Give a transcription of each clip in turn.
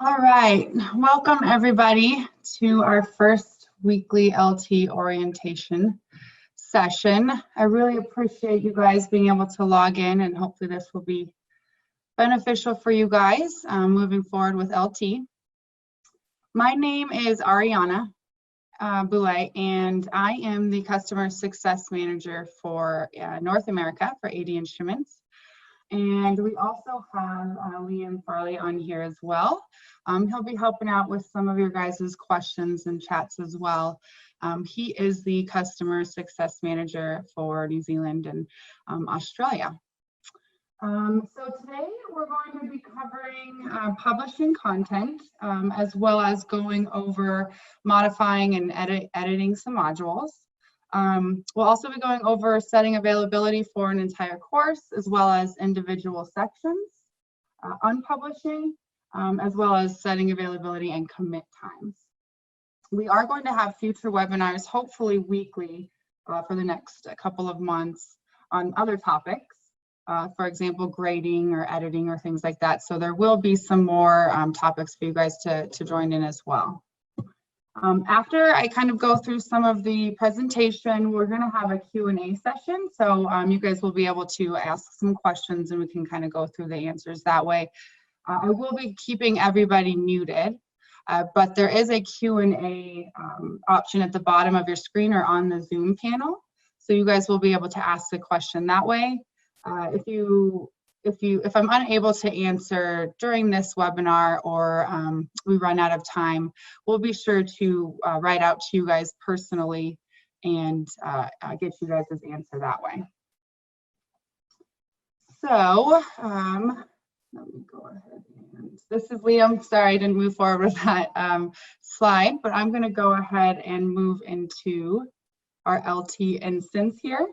All right, welcome everybody to our first weekly LT orientation session. I really appreciate you guys being able to log in, and hopefully this will be beneficial for you guys moving forward with LT. My name is Arianna Boulet, and I am the Customer Success Manager for North America for ADInstruments. And we also have Liam Farley on here as well. He'll be helping out with some of your guys' questions and chats as well. He is the Customer Success Manager for New Zealand and Australia. So today we're going to be covering publishing content as well as going over modifying and editing some modules. We'll also be going over setting availability for an entire course, as well as individual sections, unpublishing, as well as setting availability and commit times. We are going to have future webinars, hopefully weekly, for the next couple of months on other topics, for example, grading or editing or things like that. So there will be some more topics for you guys to join in as well. After I kind of go through some of the presentation, we're going to have a Q&A session. So you guys will be able to ask some questions and we can kind of go through the answers that way. I will be keeping everybody muted, but there is a Q&A option at the bottom of your screen or on the Zoom panel. So you guys will be able to ask the question that way. If I'm unable to answer during this webinar or we run out of time, we'll be sure to write out to you guys personally and get you guys' answer that way. So let me go ahead and this is Liam. Sorry, I didn't move forward with that slide, but I'm going to go ahead and move into our LT instance here.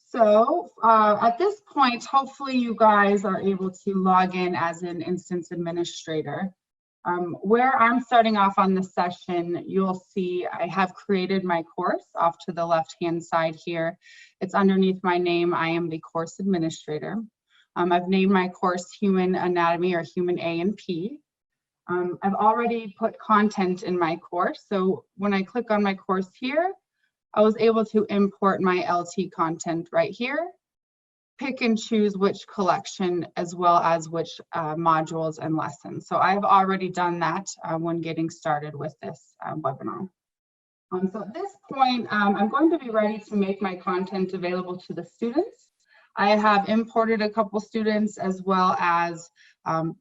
So at this point, hopefully you guys are able to log in as an instance administrator. Where I'm starting off on this session, you'll see I have created my course off to the left-hand side here. It's underneath my name. I am the course administrator. I've named my course Human Anatomy or Human A and P. I've already put content in my course. So when I click on my course here, I was able to import my LT content right here, pick and choose which collection as well as which modules and lessons. So I've already done that when getting started with this webinar. So at this point, I'm going to be ready to make my content available to the students. I have imported a couple students as well as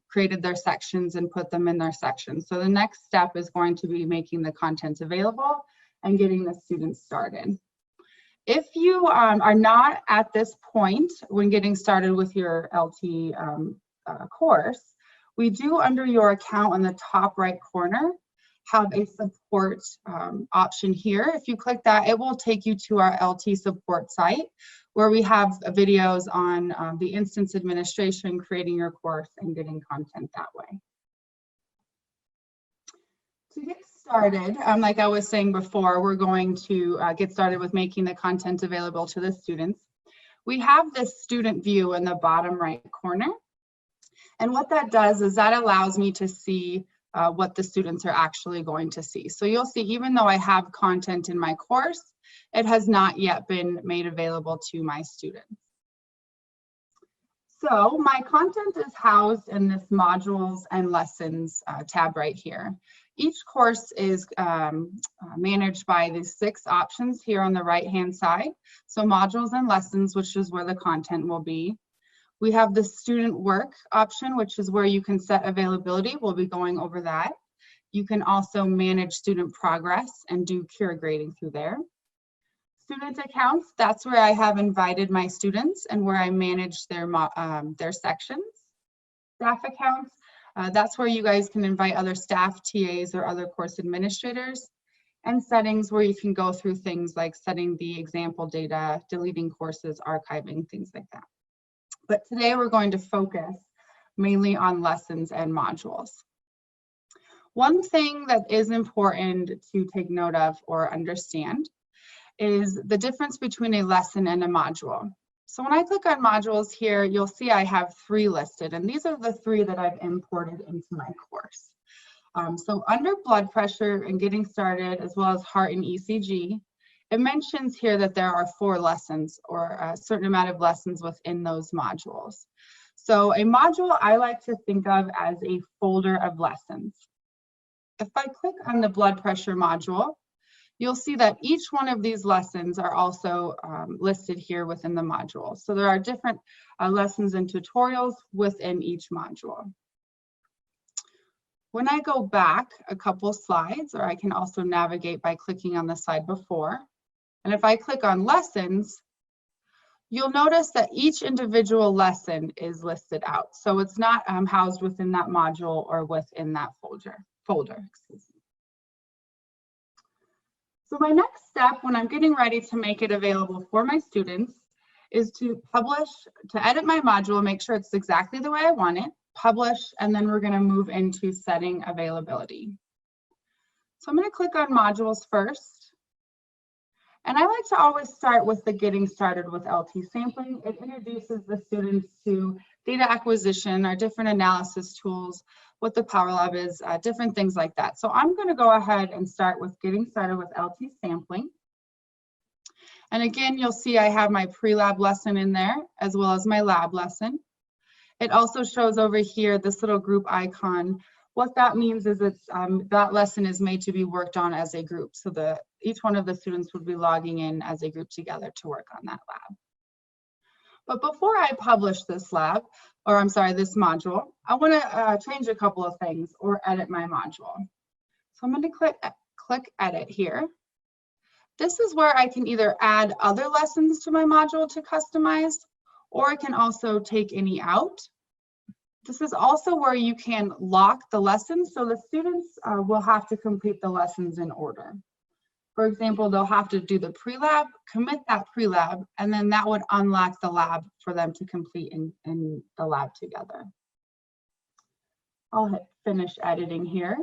created their sections and put them in their sections. So the next step is going to be making the content available and getting the students started. If you are not at this point when getting started with your LT course, we do under your account in the top right corner have a support option here. If you click that, it will take you to our LT support site where we have videos on the instance administration, creating your course, and getting content that way. To get started, like I was saying before, we're going to get started with making the content available to the students. We have this student view in the bottom right corner. And what that does is that allows me to see what the students are actually going to see. So you'll see, even though I have content in my course, it has not yet been made available to my students. So my content is housed in this modules and lessons tab right here. Each course is managed by the 6 options here on the right-hand side. So modules and lessons, which is where the content will be. We have the student work option, which is where you can set availability. We'll be going over that. You can also manage student progress and do peer grading through there. Student accounts, that's where I have invited my students and where I manage their sections. Staff accounts, that's where you guys can invite other staff, TAs, or other course administrators. And settings, where you can go through things like setting the example data, deleting courses, archiving, things like that. But today we're going to focus mainly on lessons and modules. One thing that is important to take note of or understand is the difference between a lesson and a module. So when I click on modules here, you'll see I have 3 listed, and these are the 3 that I've imported into my course. So under blood pressure and getting started, as well as heart and ECG, it mentions here that there are 4 lessons or a certain amount of lessons within those modules. So a module I like to think of as a folder of lessons. If I click on the blood pressure module, you'll see that each one of these lessons are also listed here within the module. So there are different lessons and tutorials within each module. When I go back a couple slides, or I can also navigate by clicking on the slide before, and if I click on lessons, you'll notice that each individual lesson is listed out. So it's not housed within that module or within that folder. Excuse me. So my next step when I'm getting ready to make it available for my students is to edit my module, make sure it's exactly the way I want it, publish, and then we're going to move into setting availability. So I'm going to click on modules first. And I like to always start with the getting started with LT sampling. It introduces the students to data acquisition, our different analysis tools, what the Power Lab is, different things like that. So I'm going to go ahead and start with getting started with LT sampling. And again, you'll see I have my pre-lab lesson in there, as well as my lab lesson. It also shows over here this little group icon. What that means is it's that lesson is made to be worked on as a group. So each one of the students would be logging in as a group together to work on that lab. But before I publish this lab, or I'm sorry, this module, I want to change a couple of things or edit my module. So I'm going to click edit here. This is where I can either add other lessons to my module to customize, or I can also take any out. This is also where you can lock the lessons, so the students will have to complete the lessons in order. For example, they'll have to do the pre-lab, commit that pre-lab, and then that would unlock the lab for them to complete in the lab together. I'll hit finish editing here.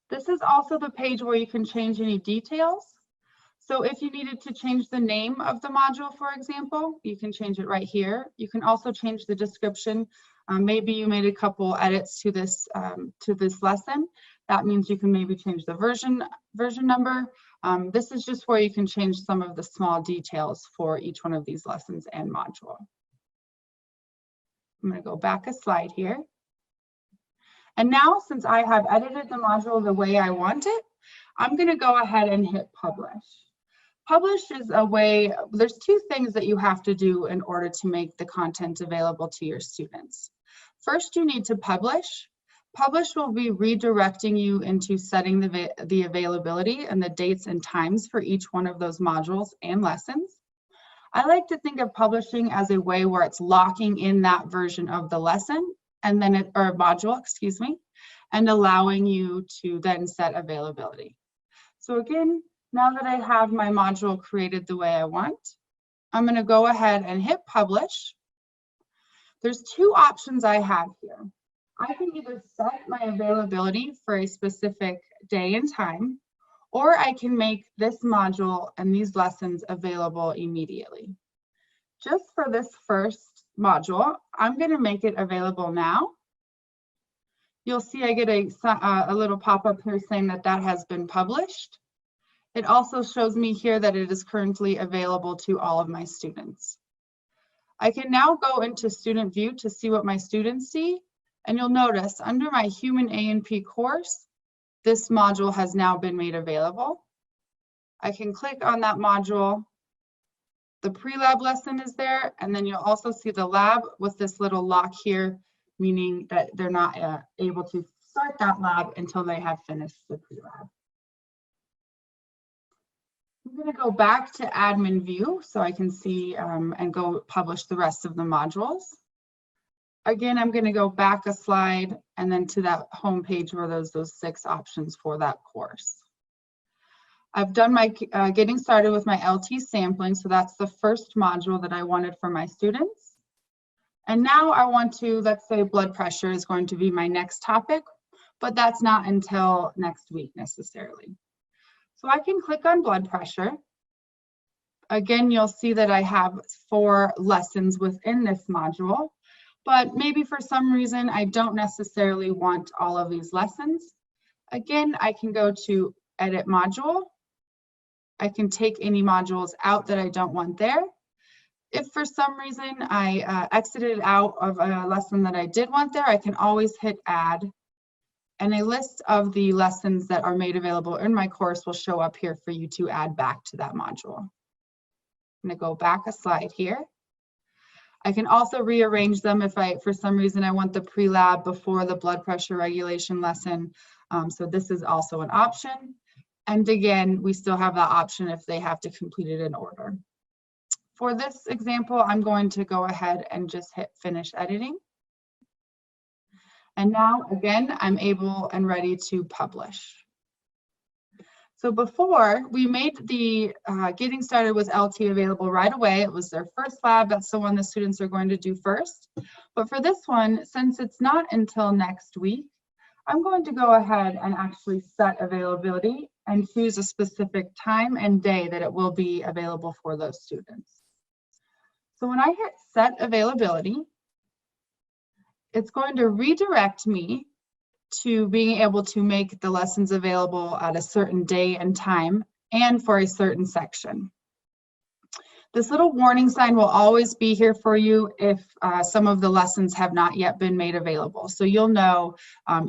This is also the page where you can change any details. So if you needed to change the name of the module, for example, you can change it right here. You can also change the description. Maybe you made a couple edits to this lesson. That means you can maybe change the version number. This is just where you can change some of the small details for each one of these lessons and module. I'm going to go back a slide here. And now, since I have edited the module the way I want it, I'm going to go ahead and hit publish. Publish is a way, there's 2 things that you have to do in order to make the content available to your students. First, you need to publish. Publish will be redirecting you into setting the availability and the dates and times for each one of those modules and lessons. I like to think of publishing as a way where it's locking in that version of the lesson and then or module, excuse me, and allowing you to then set availability. So again, now that I have my module created the way I want, I'm going to go ahead and hit publish. There's 2 options I have here. I can either set my availability for a specific day and time, or I can make this module and these lessons available immediately. Just for this first module, I'm going to make it available now. You'll see I get a little pop-up here saying that that has been published. It also shows me here that it is currently available to all of my students. I can now go into student view to see what my students see. And you'll notice under my Human A&P course, this module has now been made available. I can click on that module. The pre-lab lesson is there, and then you'll also see the lab with this little lock here, meaning that they're not able to start that lab until they have finished the pre-lab. I'm going to go back to admin view so I can see and go publish the rest of the modules. Again, I'm going to go back a slide and then to that home page where there's those 6 options for that course. I've done my getting started with my LT sampling, so that's the first module that I wanted for my students. And now I want to, let's say blood pressure is going to be my next topic, but that's not until next week necessarily. So I can click on blood pressure. Again, you'll see that I have 4 lessons within this module, but maybe for some reason I don't necessarily want all of these lessons. Again, I can go to Edit Module. I can take any modules out that I don't want there. If for some reason I exited out of a lesson that I did want there, I can always hit Add, and a list of the lessons that are made available in my course will show up here for you to add back to that module. I'm going to go back a slide here. I can also rearrange them if for some reason I want the pre-lab before the blood pressure regulation lesson. So this is also an option. And again, we still have that option if they have to complete it in order. For this example, I'm going to go ahead and just hit Finish Editing. And now, again, I'm able and ready to publish. So before, we made the Getting Started with LT available right away. It was their first lab. That's the one the students are going to do first. But for this one, since it's not until next week, I'm going to go ahead and actually set availability and choose a specific time and day that it will be available for those students. So when I hit Set Availability, it's going to redirect me to being able to make the lessons available at a certain day and time and for a certain section. This little warning sign will always be here for you if some of the lessons have not yet been made available. So you'll know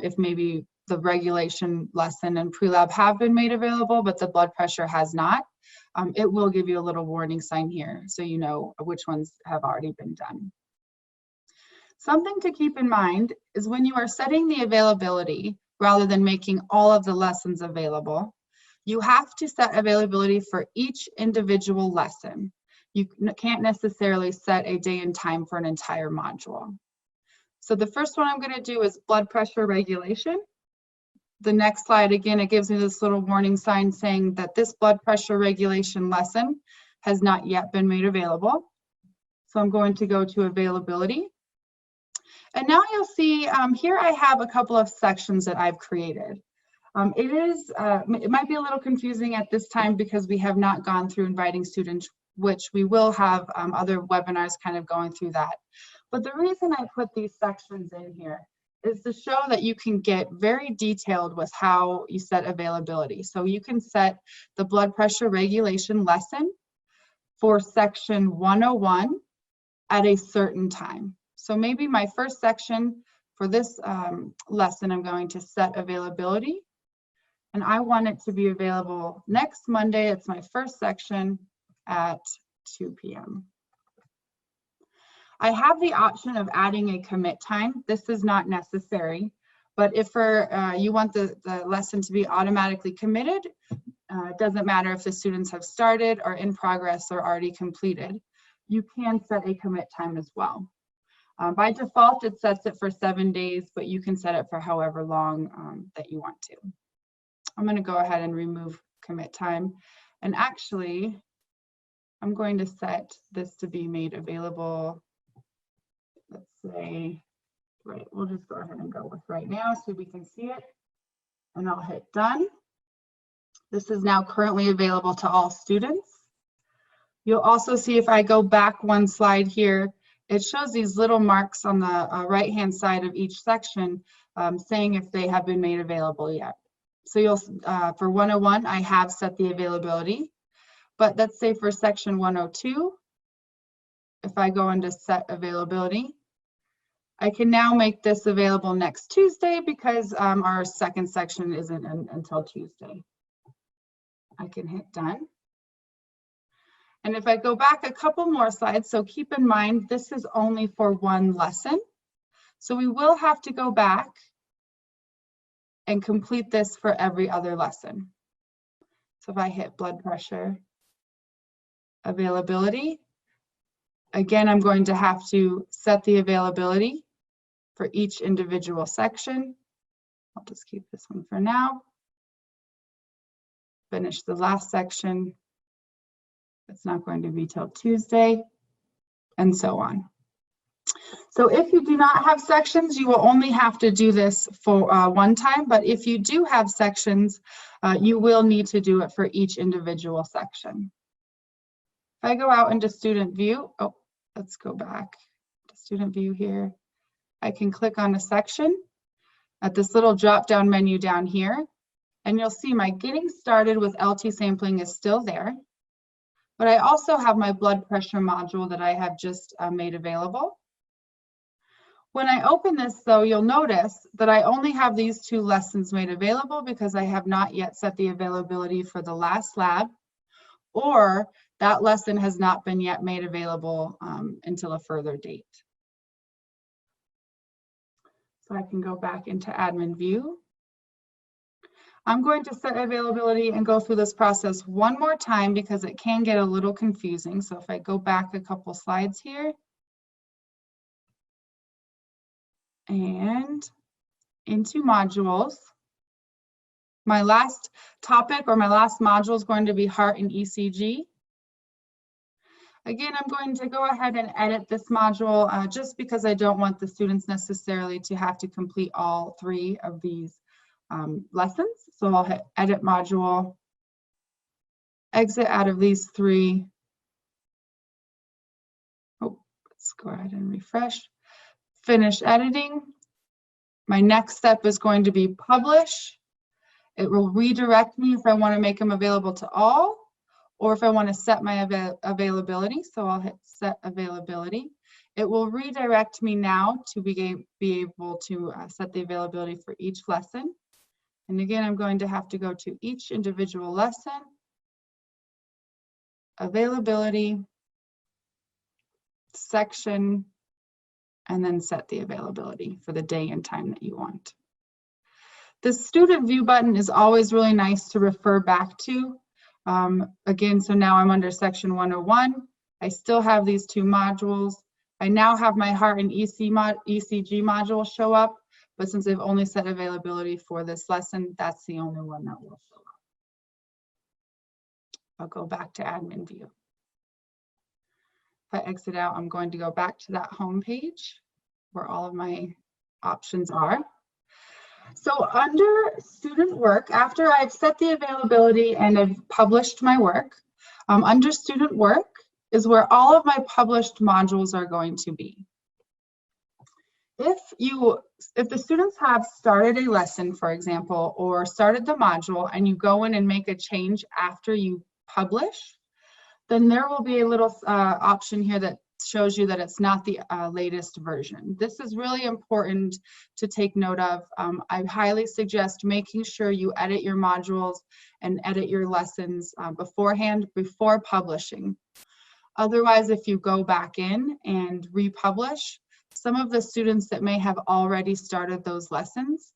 if maybe the regulation lesson and pre-lab have been made available, but the blood pressure has not. It will give you a little warning sign here so you know which ones have already been done. Something to keep in mind is when you are setting the availability, rather than making all of the lessons available, you have to set availability for each individual lesson. You can't necessarily set a day and time for an entire module. So the first one I'm going to do is blood pressure regulation. The next slide, again, it gives me this little warning sign saying that this blood pressure regulation lesson has not yet been made available. So I'm going to go to availability. And now you'll see here I have a couple of sections that I've created. It might be a little confusing at this time because we have not gone through inviting students, which we will have other webinars kind of going through that. But the reason I put these sections in here is to show that you can get very detailed with how you set availability. So you can set the blood pressure regulation lesson for section 101 at a certain time. So maybe my first section for this lesson, I'm going to set availability, and I want it to be available next Monday. It's my first section at 2 p.m. I have the option of adding a commit time. This is not necessary, but if you want the lesson to be automatically committed, it doesn't matter if the students have started or in progress or already completed. You can set a commit time as well. By default, it sets it for 7 days, but you can set it for however long that you want to. I'm going to go ahead and remove commit time. And actually, I'm going to set this to be made available. Let's say, right, we'll just go ahead and go with right now so we can see it. And I'll hit done. This is now currently available to all students. You'll also see if I go back one slide here, it shows these little marks on the right-hand side of each section saying if they have been made available yet. So you'll, for 101, I have set the availability, but let's say for section 102, if I go into set availability, I can now make this available next Tuesday because our second section isn't until Tuesday. I can hit done. And if I go back a couple more slides, so keep in mind, this is only for one lesson. So we will have to go back and complete this for every other lesson. So if I hit blood pressure availability, again, I'm going to have to set the availability for each individual section. I'll just keep this one for now. Finish the last section. It's not going to be till Tuesday, and so on. So if you do not have sections, you will only have to do this for one time, but if you do have sections, you will need to do it for each individual section. I go out into student view, oh, let's go back to student view here. I can click on a section at this little drop-down menu down here, and you'll see my getting started with LT sampling is still there. But I also have my blood pressure module that I have just made available. When I open this, though, you'll notice that I only have these 2 lessons made available because I have not yet set the availability for the last lab, or that lesson has not been yet made available until a further date. So I can go back into admin view. I'm going to set availability and go through this process one more time because it can get a little confusing. So if I go back a couple slides here and into modules, my last topic or my last module is going to be heart and ECG. Again, I'm going to go ahead and edit this module just because I don't want the students necessarily to have to complete all 3 of these lessons. So I'll hit edit module, exit out of these 3. Oh, let's go ahead and refresh. Finish editing. My next step is going to be publish. It will redirect me if I want to make them available to all, or if I want to set my availability. So I'll hit set availability. It will redirect me now to be able to set the availability for each lesson. And again, I'm going to have to go to each individual lesson, availability, section, and then set the availability for the day and time that you want. The student view button is always really nice to refer back to. Again, so now I'm under section 101. I still have these 2 modules. I now have my heart and ECG module show up, but since I've only set availability for this lesson, that's the only one that will show up. I'll go back to admin view. If I exit out, I'm going to go back to that home page where all of my options are. So under student work, after I've set the availability and I've published my work, under student work is where all of my published modules are going to be. If the students have started a lesson, for example, or started the module and you go in and make a change after you publish, then there will be a little option here that shows you that it's not the latest version. This is really important to take note of. I highly suggest making sure you edit your modules and edit your lessons beforehand, before publishing. Otherwise, if you go back in and republish, some of the students that may have already started those lessons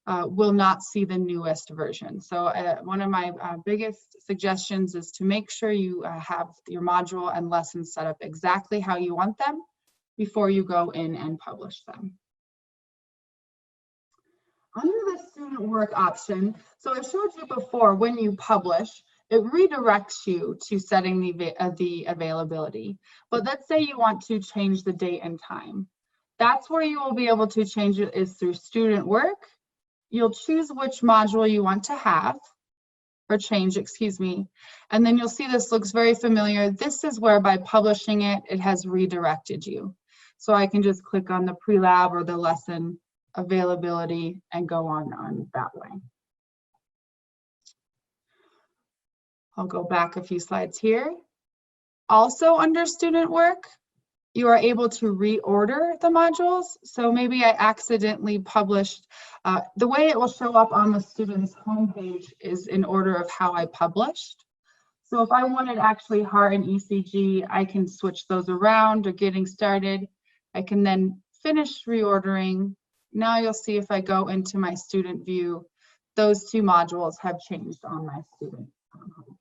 will not see the newest version. So one of my biggest suggestions is to make sure you have your module and lessons set up exactly how you want them before you go in and publish them. Under the student work option, so I showed you before, when you publish, it redirects you to setting the availability. But let's say you want to change the date and time. That's where you will be able to change it, is through student work. You'll choose which module you want to have, or change, excuse me. And then you'll see this looks very familiar. This is where by publishing it, it has redirected you. So I can just click on the pre-lab or the lesson availability and go on that way. I'll go back a few slides here. Also under student work, you are able to reorder the modules. So maybe I accidentally published, the way it will show up on the student's homepage is in order of how I published. So if I wanted actually heart and ECG, I can switch those around, or getting started. I can then finish reordering. Now you'll see if I go into my student view, those 2 modules have changed on my student homepage.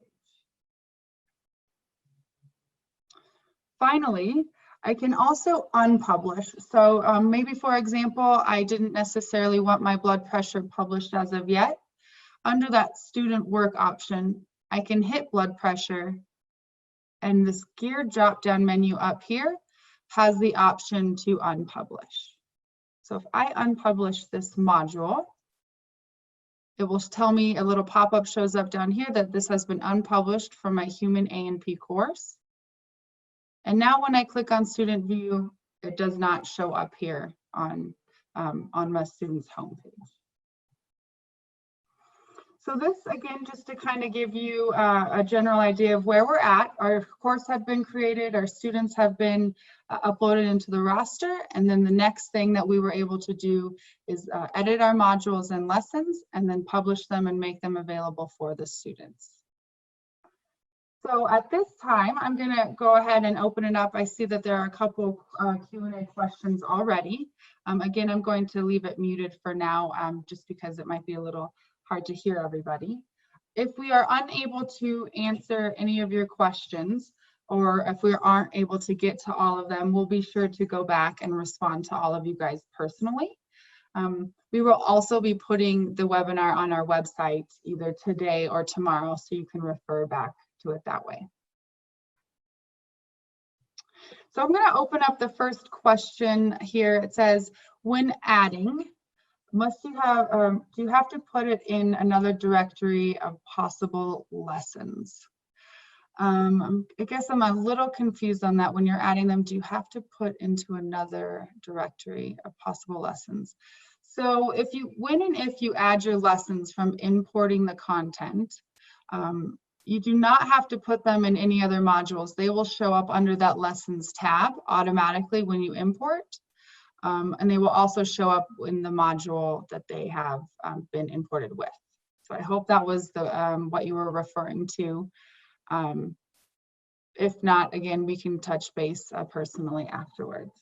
Finally, I can also unpublish. So maybe, for example, I didn't necessarily want my blood pressure published as of yet. Under that student work option, I can hit blood pressure, and this geared drop-down menu up here has the option to unpublish. So if I unpublish this module, it will tell me, a little pop-up shows up down here that this has been unpublished from my human A&P course. And now when I click on student view, it does not show up here on my student's homepage. So this, again, just to kind of give you a general idea of where we're at. Our course have been created, our students have been uploaded into the roster, and then the next thing that we were able to do is edit our modules and lessons, and then publish them and make them available for the students. So at this time, I'm going to go ahead and open it up. I see that there are a couple Q&A questions already. Again, I'm going to leave it muted for now, just because it might be a little hard to hear everybody. If we are unable to answer any of your questions, or if we aren't able to get to all of them, we'll be sure to go back and respond to all of you guys personally. We will also be putting the webinar on our website either today or tomorrow, so you can refer back to it that way. So I'm going to open up the first question here. It says, when adding, do you have to put it in another directory of possible lessons? I guess I'm a little confused on that. When you're adding them, do you have to put into another directory of possible lessons? So if you add your lessons from importing the content, you do not have to put them in any other modules. They will show up under that lessons tab automatically when you import. And they will also show up in the module that they have been imported with. So I hope that was the what you were referring to. If not, again, we can touch base personally afterwards.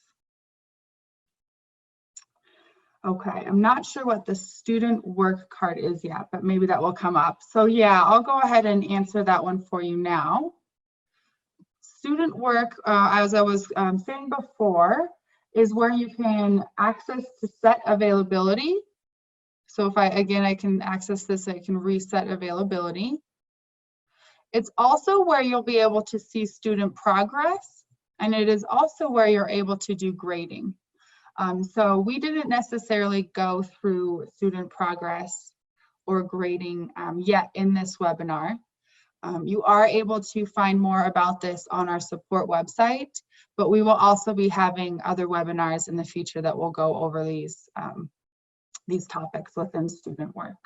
Okay, I'm not sure what the student work card is yet, but maybe that will come up. So yeah, I'll go ahead and answer that one for you now. Student work, as I was saying before, is where you can access to set availability. So if I can access this, I can reset availability. It's also where you'll be able to see student progress, and it is also where you're able to do grading. So we didn't necessarily go through student progress or grading yet in this webinar. You are able to find more about this on our support website, but we will also be having other webinars in the future that will go over these topics within student work.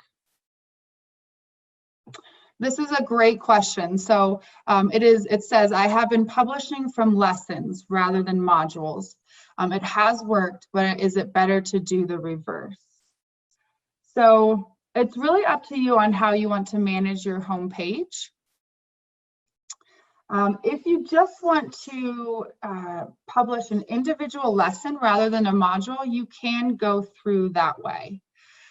This is a great question. So it says, I have been publishing from lessons rather than modules. It has worked, but is it better to do the reverse? So it's really up to you on how you want to manage your home page. If you just want to publish an individual lesson rather than a module, you can go through that way.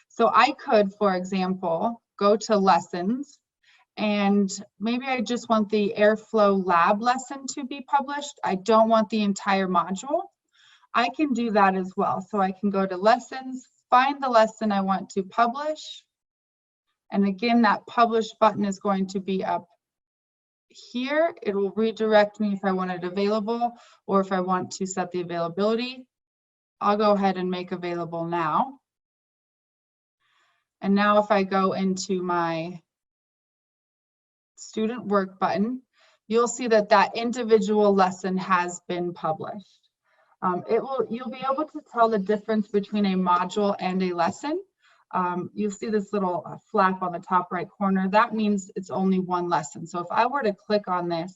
So I could, for example, go to lessons, and maybe I just want the airflow lab lesson to be published. I don't want the entire module. I can do that as well. So I can go to lessons, find the lesson I want to publish. And again, that publish button is going to be up here. It will redirect me if I want it available, or if I want to set the availability. I'll go ahead and make available now. And now if I go into my student work button, you'll see that that individual lesson has been published. You'll be able to tell the difference between a module and a lesson. You'll see this little flap on the top right corner. That means it's only one lesson. So if I were to click on this,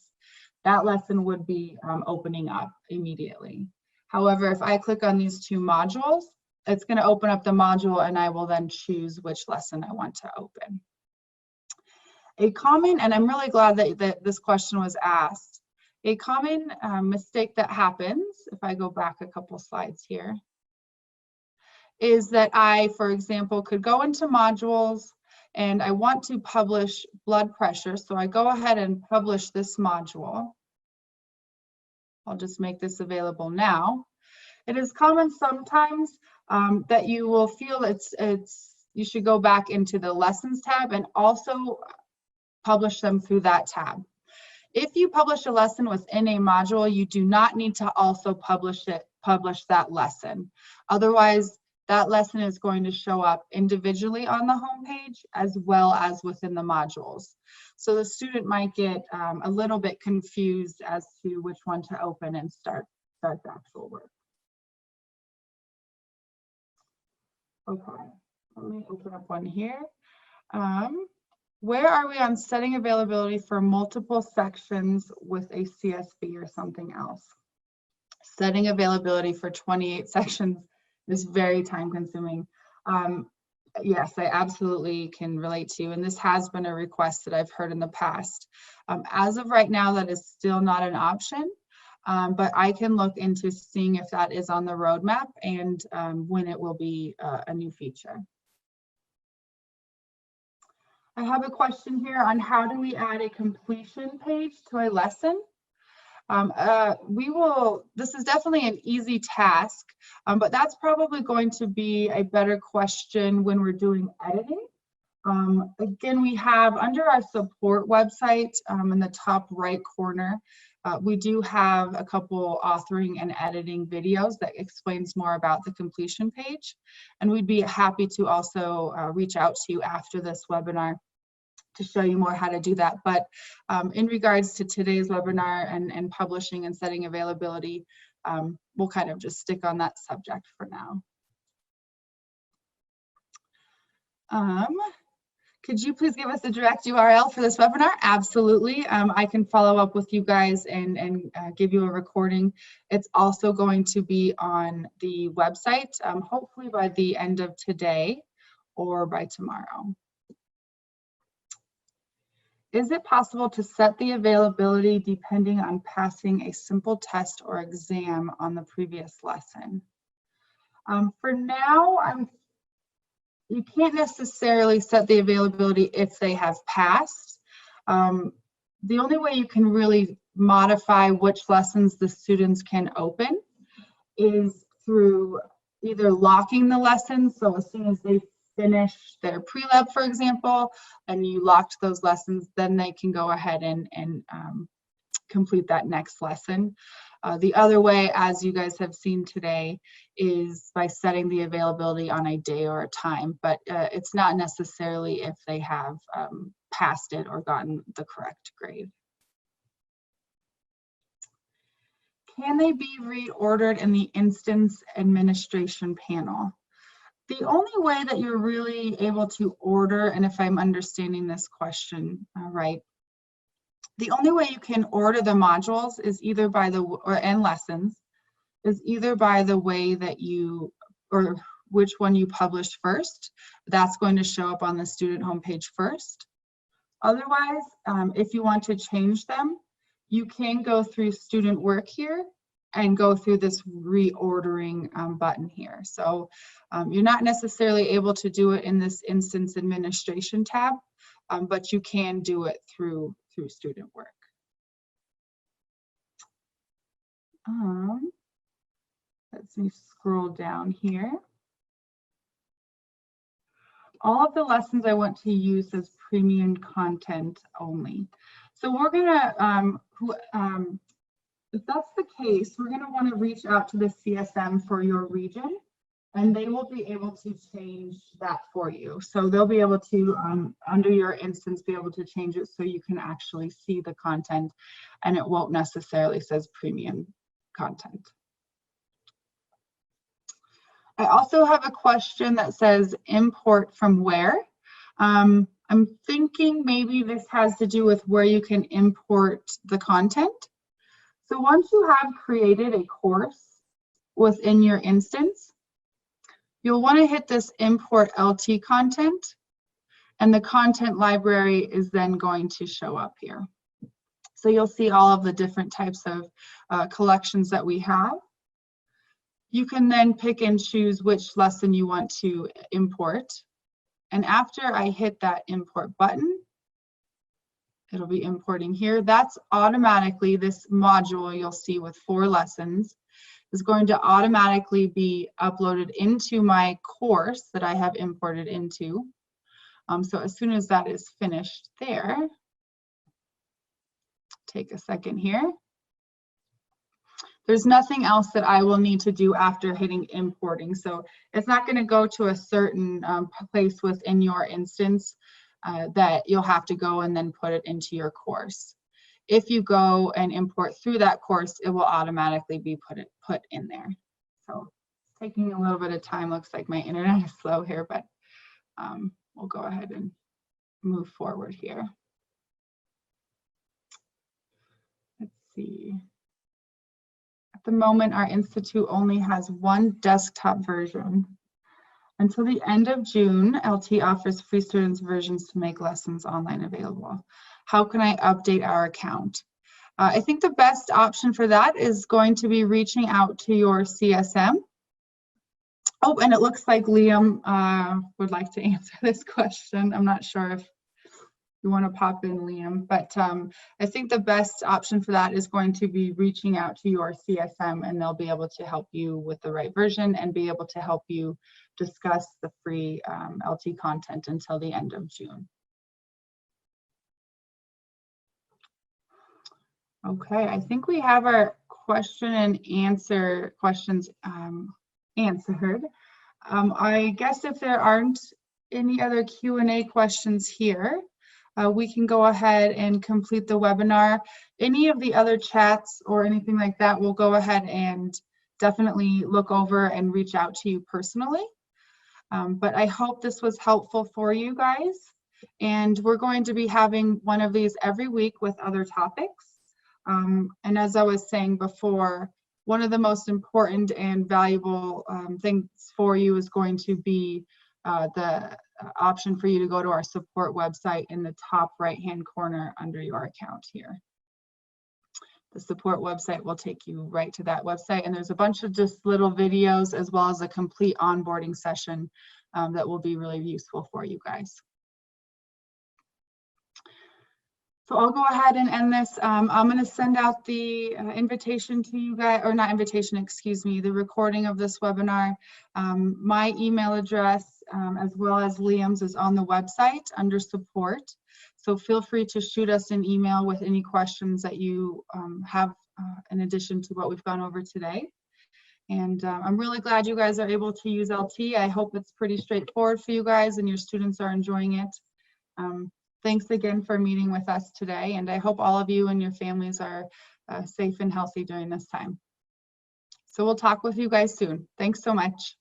that lesson would be opening up immediately. However, if I click on these two modules, it's going to open up the module, and I will then choose which lesson I want to open. A common, and I'm really glad that this question was asked, a common mistake that happens, if I go back a couple slides here, is that I, for example, could go into modules and I want to publish blood pressure. So I go ahead and publish this module. I'll just make this available now. It is common sometimes that you will feel you should go back into the lessons tab and also publish them through that tab. If you publish a lesson within a module, you do not need to also publish that lesson. Otherwise, that lesson is going to show up individually on the homepage as well as within the modules. So the student might get a little bit confused as to which one to open and start the actual work. Okay, let me open up one here. Where are we on setting availability for multiple sections with a CSV or something else? Setting availability for 28 sections is very time consuming. Yes, I absolutely can relate to, and this has been a request that I've heard in the past. As of right now, that is still not an option, but I can look into seeing if that is on the roadmap and when it will be a new feature. I have a question here on how do we add a completion page to a lesson? This is definitely an easy task, but that's probably going to be a better question when we're doing editing. Again, we have under our support website in the top right corner, we do have a couple authoring and editing videos that explains more about the completion page. And we'd be happy to also reach out to you after this webinar to show you more how to do that. But in regards to today's webinar and publishing and setting availability, we'll kind of just stick on that subject for now. Could you please give us a direct URL for this webinar? Absolutely. I can follow up with you guys and give you a recording. It's also going to be on the website, hopefully by the end of today or by tomorrow. Is it possible to set the availability depending on passing a simple test or exam on the previous lesson? For now, you can't necessarily set the availability if they have passed. The only way you can really modify which lessons the students can open is through either locking the lessons. So as soon as they finish their pre-lab, for example, and you locked those lessons, then they can go ahead and complete that next lesson. The other way, as you guys have seen today, is by setting the availability on a day or a time, but it's not necessarily if they have passed it or gotten the correct grade. Can they be reordered in the instance administration panel? The only way that you're really able to order, and if I'm understanding this question right, the only way you can order the modules is either by and lessons is either by the way that you, or which one you published first. That's going to show up on the student homepage first. Otherwise, if you want to change them, you can go through student work here and go through this reordering button here. So you're not necessarily able to do it in this instance administration tab, but you can do it through student work. Let's me scroll down here. All of the lessons I want to use as premium content only. So we're gonna, if that's the case, we're gonna wanna reach out to the CSM for your region, and they will be able to change that for you. So they'll be able to, under your instance, be able to change it so you can actually see the content and it won't necessarily says premium content. I also have a question that says import from where. I'm thinking maybe this has to do with where you can import the content. So once you have created a course within your instance, you'll want to hit this import LT content, and the content library is then going to show up here. So you'll see all of the different types of collections that we have. You can then pick and choose which lesson you want to import. And after I hit that import button, it'll be importing here. That's automatically, this module you'll see with 4 lessons is going to automatically be uploaded into my course that I have imported into. So as soon as that is finished there, take a second here. There's nothing else that I will need to do after hitting importing. So it's not going to go to a certain place within your instance that you'll have to go and then put it into your course. If you go and import through that course, it will automatically be put in there. So it's taking a little bit of time. Looks like my internet is slow here, but we'll go ahead and move forward here. Let's see. At the moment, our institute only has one desktop version. Until the end of June, LT offers free students versions to make lessons online available. How can I update our account? I think the best option for that is going to be reaching out to your CSM. Oh, and it looks like Liam would like to answer this question. I'm not sure if you want to pop in, Liam, but I think the best option for that is going to be reaching out to your CSM, and they'll be able to help you with the right version and be able to help you discuss the free LT content until the end of June. Okay, I think we have our question and answer questions answered. I guess if there aren't any other Q&A questions here, we can go ahead and complete the webinar. Any of the other chats or anything like that, we'll go ahead and definitely look over and reach out to you personally. But I hope this was helpful for you guys. And we're going to be having one of these every week with other topics. And as I was saying before, one of the most important and valuable things for you is going to be the option for you to go to our support website in the top right-hand corner under your account here. The support website will take you right to that website, and there's a bunch of just little videos as well as a complete onboarding session that will be really useful for you guys. So I'll go ahead and end this. I'm going to send out the invitation to you guys, or not invitation, excuse me, the recording of this webinar. My email address, as well as Liam's, is on the website under support. So feel free to shoot us an email with any questions that you have in addition to what we've gone over today. And I'm really glad you guys are able to use LT. I hope it's pretty straightforward for you guys and your students are enjoying it. Thanks again for meeting with us today, and I hope all of you and your families are safe and healthy during this time. So we'll talk with you guys soon. Thanks so much.